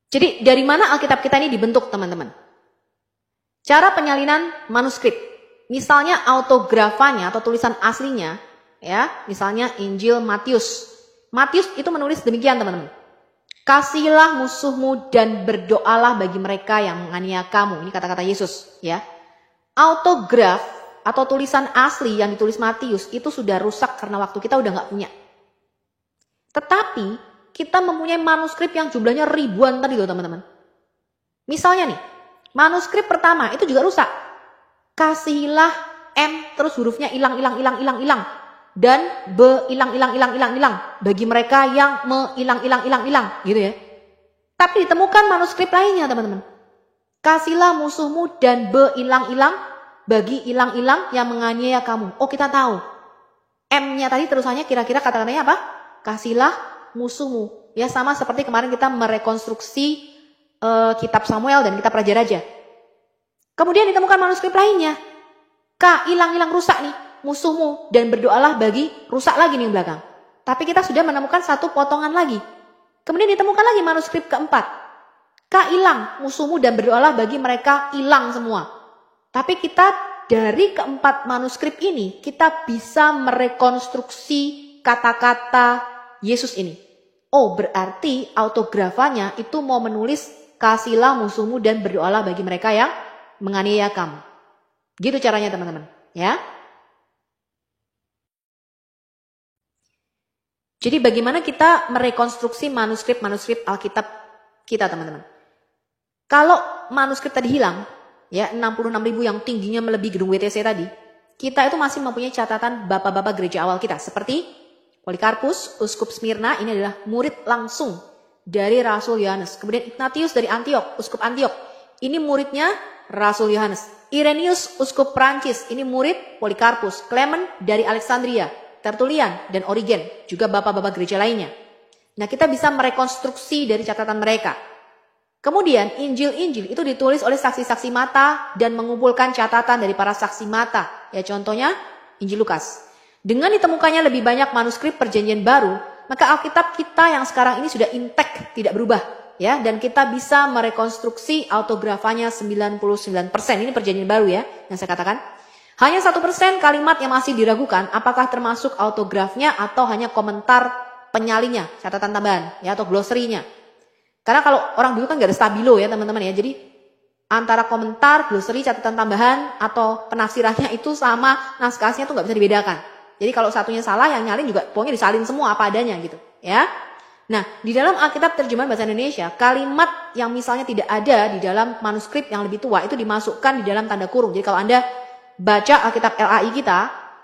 Jadi dari mana Alkitab kita ini dibentuk, teman-teman? Cara penyalinan manuskrip. Misalnya autografanya atau tulisan aslinya, ya, misalnya Injil Matius. Matius itu menulis demikian, teman-teman. Kasihilah musuhmu dan berdoalah bagi mereka yang menganiaya kamu. Ini kata-kata Yesus, ya. Autograf atau tulisan asli yang ditulis Matius itu sudah rusak karena waktu kita udah nggak punya. Tetapi kita mempunyai manuskrip yang jumlahnya ribuan tadi loh, teman-teman. Misalnya nih, manuskrip pertama itu juga rusak. Kasihilah M terus hurufnya hilang. Dan B hilang. Bagi mereka yang hilang gitu ya. Tapi ditemukan manuskrip lainnya, teman-teman. Kasihlah musuhmu dan B hilang bagi hilang yang menganiaya kamu. Oh, kita tahu. M-nya tadi terusannya kira-kira kata-katanya apa? Kasihlah musuhmu. Ya, sama seperti kemarin kita merekonstruksi kitab Samuel dan kitab Raja-Raja. Kemudian ditemukan manuskrip lainnya. K hilang rusak nih. Musuhmu dan berdoalah bagi rusak lagi nih belakang. Tapi kita sudah menemukan satu potongan lagi. Kemudian ditemukan lagi manuskrip keempat. K hilang, musuhmu dan berdoalah bagi mereka hilang semua. Tapi kita dari keempat manuskrip ini kita bisa merekonstruksi kata-kata Yesus ini. Oh, berarti autografanya itu mau menulis kasihlah musuhmu dan berdoalah bagi mereka yang menganiaya kamu. Gitu caranya, teman-teman, ya. Jadi bagaimana kita merekonstruksi manuskrip Alkitab kita, teman-teman? Kalau manuskrip tadi hilang, ya 66.000 yang tingginya melebihi gedung WTC tadi, kita itu masih mempunyai catatan bapak-bapak gereja awal kita. Seperti Polikarpus, Uskup Smyrna, ini adalah murid langsung dari Rasul Yohanes. Kemudian Ignatius dari Antiok, Uskup Antiok, ini muridnya Rasul Yohanes. Irenaeus, Uskup Prancis, ini murid Polikarpus. Clement dari Alexandria. Tertullian dan Origen, juga bapak-bapak gereja lainnya. Nah, kita bisa merekonstruksi dari catatan mereka. Kemudian Injil-Injil itu ditulis oleh saksi-saksi mata dan mengumpulkan catatan dari para saksi mata. Ya, contohnya Injil Lukas. Dengan ditemukannya lebih banyak manuskrip Perjanjian Baru, maka Alkitab kita yang sekarang ini sudah intact, tidak berubah. Ya, dan kita bisa merekonstruksi autografanya 99%. Ini Perjanjian Baru ya, yang saya katakan. Hanya 1% kalimat yang masih diragukan apakah termasuk autografnya atau hanya komentar penyalinya, catatan tambahan ya, atau glossary-nya. Karena kalau orang dulu kan gak ada stabilo ya, teman-teman ya. Jadi antara komentar, glossary, catatan tambahan atau penafsirannya itu sama naskah aslinya tuh gak bisa dibedakan. Jadi kalau satunya salah, yang nyalin juga pokoknya disalin semua apa adanya gitu ya. Nah, di dalam Alkitab terjemahan bahasa Indonesia, kalimat yang misalnya tidak ada di dalam manuskrip yang lebih tua itu dimasukkan di dalam tanda kurung. Jadi kalau Anda baca Alkitab LAI kita,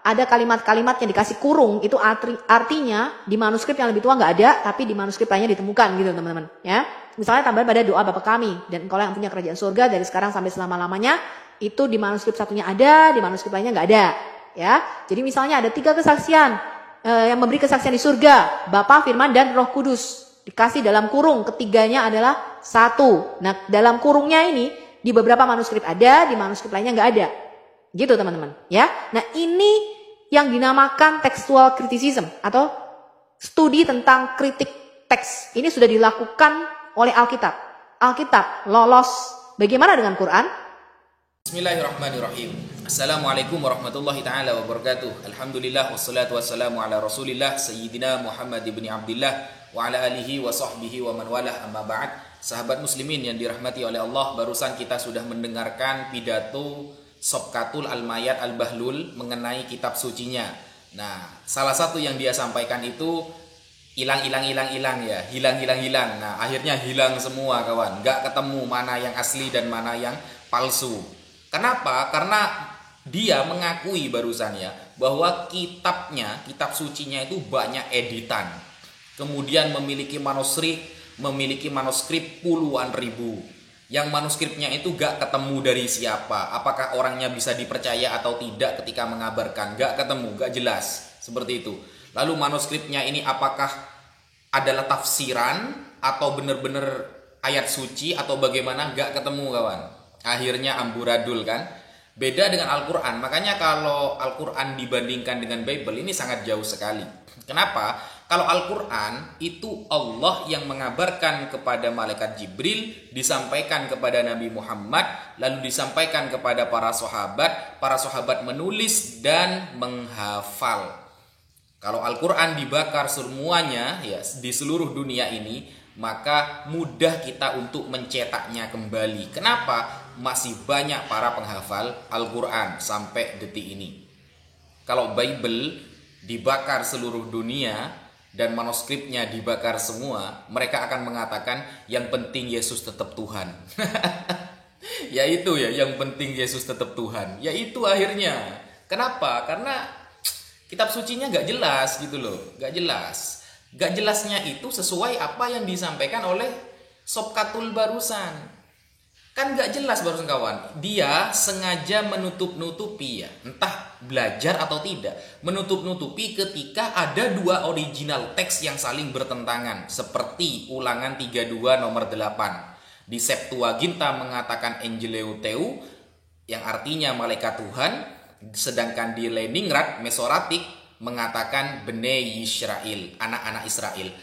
ada kalimat-kalimat yang dikasih kurung, itu artinya di manuskrip yang lebih tua nggak ada, tapi di manuskrip lainnya ditemukan gitu, teman-teman. Ya, misalnya tambahan pada doa Bapa kami dan Engkaulah yang punya kerajaan surga dari sekarang sampai selama-lamanya, itu di manuskrip satunya ada, di manuskrip lainnya nggak ada. Ya, jadi misalnya ada 3 kesaksian yang memberi kesaksian di surga, Bapa, Firman, dan Roh Kudus, dikasih dalam kurung, ketiganya adalah 1. Nah, dalam kurungnya ini di beberapa manuskrip ada, di manuskrip lainnya nggak ada. Gitu, teman-teman, ya. Nah, ini yang dinamakan textual criticism atau studi tentang kritik teks. Ini sudah dilakukan oleh Alkitab. Alkitab lolos. Bagaimana dengan Quran? Bismillahirrahmanirrahim. Assalamualaikum warahmatullahi taala wabarakatuh. Alhamdulillah wassalatu wassalamu ala Rasulillah Sayyidina Muhammad ibn Abdullah wa ala alihi wa sahbihi wa man walah, amma ba'd. Sahabat muslimin yang dirahmati oleh Allah, barusan kita sudah mendengarkan pidato Sobkatul Al-Mayat Al-Bahlul mengenai kitab sucinya. Nah, salah satu yang dia sampaikan itu hilang ya, hilang. Nah, akhirnya hilang semua, kawan. Nggak ketemu mana yang asli dan mana yang palsu. Kenapa? Karena dia mengakui barusan ya bahwa kitabnya, kitab sucinya itu banyak editan. Kemudian memiliki manuskrip puluhan ribu. Yang manuskripnya itu gak ketemu dari siapa, apakah orangnya bisa dipercaya atau tidak ketika mengabarkan, gak ketemu, gak jelas, seperti itu. Lalu manuskripnya ini apakah adalah tafsiran atau benar-benar ayat suci atau bagaimana, gak ketemu, kawan. Akhirnya amburadul kan. Beda dengan Al-Quran, makanya kalau Al-Quran dibandingkan dengan Bible ini sangat jauh sekali. Kenapa? Kalau Al-Quran itu Allah yang mengabarkan kepada malaikat Jibril, disampaikan kepada Nabi Muhammad, lalu disampaikan kepada para sahabat menulis dan menghafal. Kalau Al-Quran dibakar semuanya ya di seluruh dunia ini, maka mudah kita untuk mencetaknya kembali. Kenapa? Masih banyak para penghafal Al-Quran sampai detik ini. Kalau Bible dibakar seluruh dunia dan manuskripnya dibakar semua, mereka akan mengatakan yang penting Yesus tetap Tuhan. Ya itu ya, yang penting Yesus tetap Tuhan. Ya itu akhirnya. Kenapa? Karena kitab sucinya gak jelas gitu loh. Gak jelas. Gak jelasnya itu sesuai apa yang disampaikan oleh Sobkatul barusan. Kan gak jelas barusan kawan. Dia sengaja menutup-nutupi ya. Entah belajar atau tidak. Menutup-nutupi ketika ada dua original teks yang saling bertentangan. Seperti Ulangan 32 nomor 8. Di Septuaginta mengatakan Angeleu yang artinya malaikat Tuhan. Sedangkan di Leningrad Mesoratik mengatakan Bnei Yisrael, anak-anak Israel.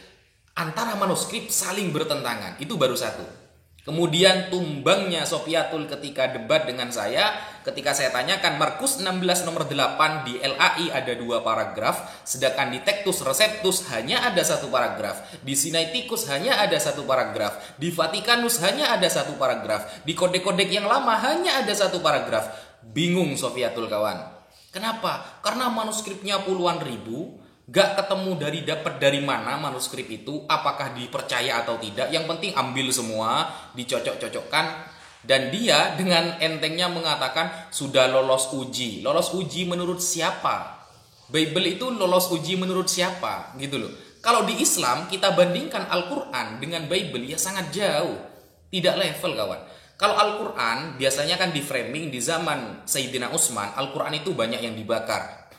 Antara manuskrip saling bertentangan. Itu baru satu. Kemudian tumbangnya Sofiatul ketika debat dengan saya, ketika saya tanyakan Markus 16 nomor 8 di LAI ada 2 paragraf, sedangkan di Textus Receptus hanya ada 1 paragraf, di Sinaiticus hanya ada 1 paragraf, di Vatikanus hanya ada 1 paragraf, di kodek-kodek yang lama hanya ada 1 paragraf. Bingung Sofiatul kawan. Kenapa? Karena manuskripnya puluhan ribu. Gak ketemu dapat dari mana manuskrip itu, apakah dipercaya atau tidak. Yang penting ambil semua, dicocok-cocokkan. Dan dia dengan entengnya mengatakan sudah lolos uji. Lolos uji menurut siapa? Bible itu lolos uji menurut siapa? Gitu loh. Kalau di Islam kita bandingkan Al-Quran dengan Bible ya sangat jauh. Tidak level kawan. Kalau Al-Quran biasanya kan di framing di zaman Sayyidina Utsman, Al-Quran itu banyak yang dibakar.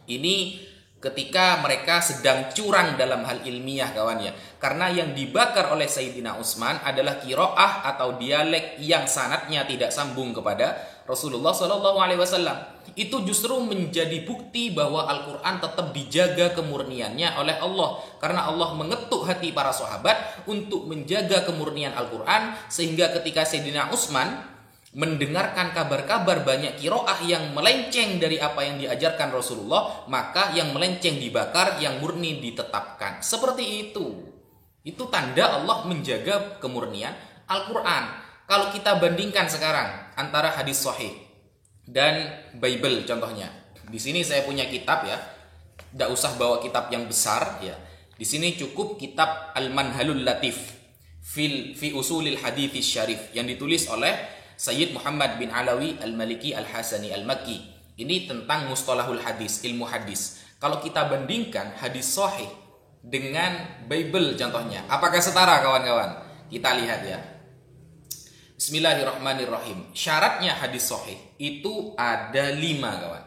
Ini ketika mereka sedang curang dalam hal ilmiah kawan ya. Karena yang dibakar oleh Sayyidina Utsman adalah qiraah atau dialek yang sanadnya tidak sambung kepada Rasulullah SAW. Itu justru menjadi bukti bahwa Al-Quran tetap dijaga kemurniannya oleh Allah. Karena Allah mengetuk hati para sahabat untuk menjaga kemurnian Al-Quran. Sehingga ketika Sayyidina Utsman mendengarkan kabar-kabar banyak qiraah yang melenceng dari apa yang diajarkan Rasulullah, maka yang melenceng dibakar, yang murni ditetapkan. Seperti itu. Itu tanda Allah menjaga kemurnian Al-Quran. Kalau kita bandingkan sekarang antara hadis sahih dan Bible contohnya. Di sini saya punya kitab ya. Tidak usah bawa kitab yang besar ya. Di sini cukup kitab Al-Manhalul Latif fi Usulil Hadits Syarif yang ditulis oleh Sayyid Muhammad bin Alawi Al-Maliki Al-Hasani Al-Makki. Ini tentang mustalahul hadis, ilmu hadis. Kalau kita bandingkan hadis sahih dengan Bible contohnya, apakah setara kawan-kawan? Kita lihat ya. Bismillahirrahmanirrahim. Syaratnya hadis sahih itu ada 5 kawan.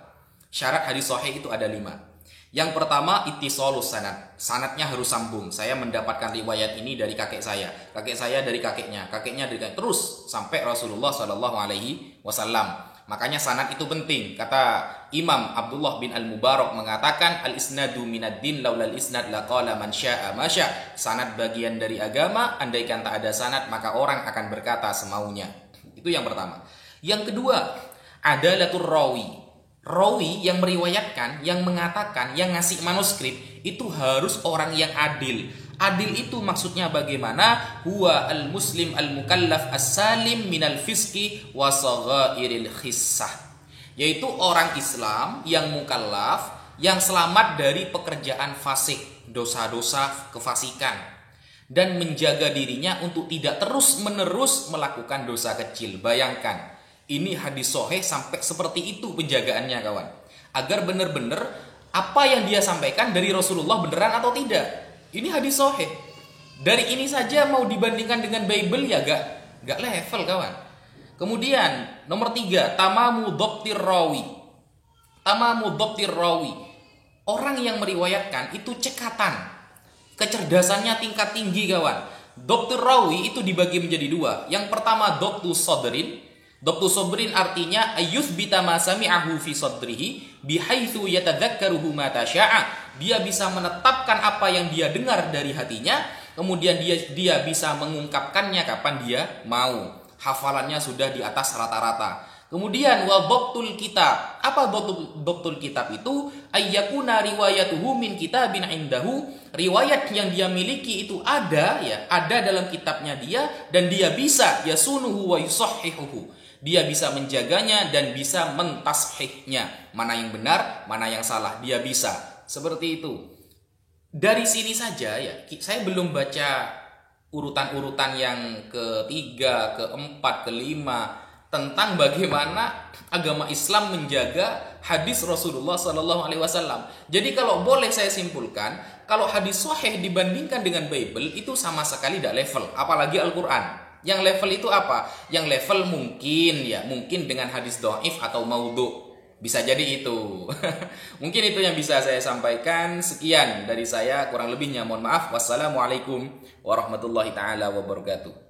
Syarat hadis sahih itu ada 5. Yang pertama ittisalus sanad. Sanadnya harus sambung. Saya mendapatkan riwayat ini dari kakek saya dari kakeknya dari kakek, terus sampai Rasulullah SAW. Makanya sanad itu penting. Kata Imam Abdullah bin Al-Mubarak mengatakan al-isnadu minad din laulal isnad laqala man syaa ma syaa. Sanad bagian dari agama, andaikan tak ada sanad maka orang akan berkata semaunya. Itu yang pertama. Yang kedua, adalatur rawi. Rawi yang meriwayatkan, yang mengatakan, yang ngasih manuskrip itu harus orang yang adil. Adil itu maksudnya bagaimana? Huwa al-muslim al-mukallaf as-salim minal fiski wa saghairil khissah. Yaitu orang Islam yang mukallaf, yang selamat dari pekerjaan fasik, dosa-dosa kefasikan, dan menjaga dirinya untuk tidak terus-menerus melakukan dosa kecil. Bayangkan. Ini hadis sahih sampai seperti itu penjagaannya kawan. Agar benar-benar apa yang dia sampaikan dari Rasulullah beneran atau tidak. Ini hadis sahih. Dari ini saja mau dibandingkan dengan Bible ya gak level kawan. Kemudian nomor 3, tamamu dhabtir rawi. Tamamu dhabtir rawi. Orang yang meriwayatkan itu cekatan. Kecerdasannya tingkat tinggi kawan. Dhabtir rawi itu dibagi menjadi 2. Yang pertama dhabtus sadrin. Dhabtu sabrin artinya ayyuthbita ma sami'ahu fi sadrihi bihaitsu yatadzakkaruhu ma tasya'a. Dia bisa menetapkan apa yang dia dengar dari hatinya, kemudian dia bisa mengungkapkannya kapan dia mau. Hafalannya sudah di atas rata-rata. Kemudian wa dhabtul kitab. Apa dhabtul kitab itu? Ayyakuna riwayatuhu min kitabin indahu. Riwayat yang dia miliki itu ada dalam kitabnya dia, dan dia bisa yasunuhu wa yusahhihuhu. Dia bisa menjaganya dan bisa mentashihnya. Mana yang benar, mana yang salah, dia bisa. Seperti itu. Dari sini saja saya belum baca urutan-urutan yang ketiga, keempat, kelima tentang bagaimana agama Islam menjaga hadis Rasulullah SAW. Jadi kalau boleh saya simpulkan, kalau hadis sahih dibandingkan dengan Bible itu sama sekali tidak level, apalagi Al-Quran. Yang level itu apa? Yang level mungkin dengan hadis dhaif atau maudhu. Bisa jadi itu. Mungkin itu yang bisa saya sampaikan. Sekian dari saya, kurang lebihnya mohon maaf. Wassalamualaikum warahmatullahi taala wabarakatuh.